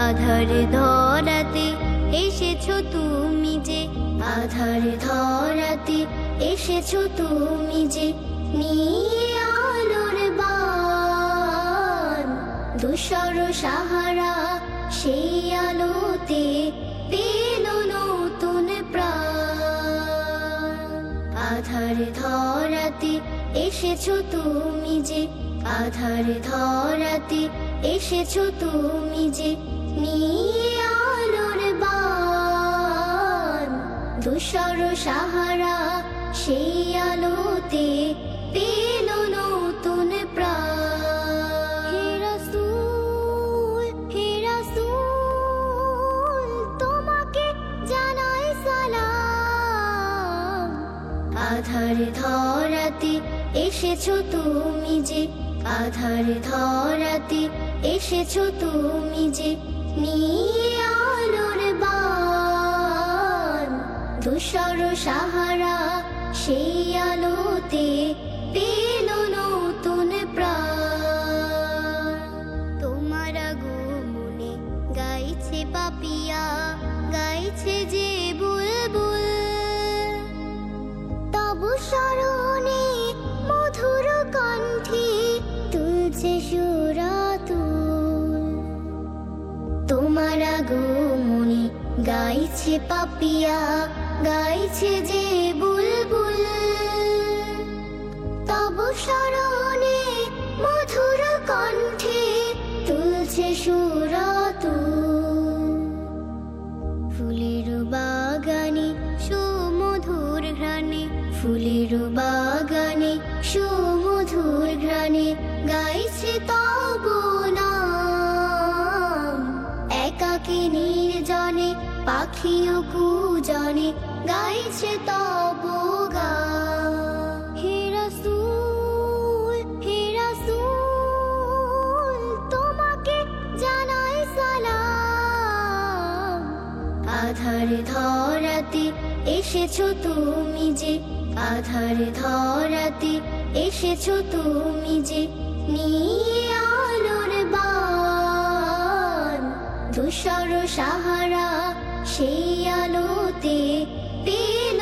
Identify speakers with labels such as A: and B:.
A: আধার ধরাতে এসেছো তুমি যে, আধার ধরাতে এসেছো তুমি যে, নিয়ে আলোর বাণ। ধূসর সাহারা সেই আলোতে পেল নতুন প্রাণ। আধার ধরাতে এসেছো তুমি যে, আধার ধরাতে এসেছো তুমি যে, নিয়ে আলোর বাণ। ধূসর সাহারা সেই আলোতে পেল নতুন প্রাণ। হে রাসূল, হে রাসূল, তোমাকে জানাই সালাম। আধার ধরাতে এসেছো তুমি যে, আধার ধরাতে এসেছো তুমি যে, নিয়ে আলোর বাণ। ধূসর সাহারা সেই আলোতে পেল নতুন প্রাণ। তোমার আগমনে গাইছে পাপিয়া, গাইছে যে বুলবুল। তবু স্মরণে মধুর কণ্ঠে তুলছে সুরাতুল। তোমার আগমনে গাইছে পাপিয়া, গাইছে যে বুলবুল। তবু স্মরণে মধুর কণ্ঠে তুলছে সুরাতুল। ফুলের বাগানে সুমধুর ঘ্রাণে, ফুলের বাগানে সুমধুর ঘ্রাণে গাইছে তব নাম। একাকী নির্জনে পাখি ও কুজনে গাইছে তব গান। হে রাসূল, হে রাসূল, তোমাকে জানাই সালাম। আধার ধরাতে এসেছো তুমি যে, আধার ধরাতে এসেছো তুমি যে, নিয়ে আলোর বাণ। ধূসর সাহারা সেই আলোতে পেল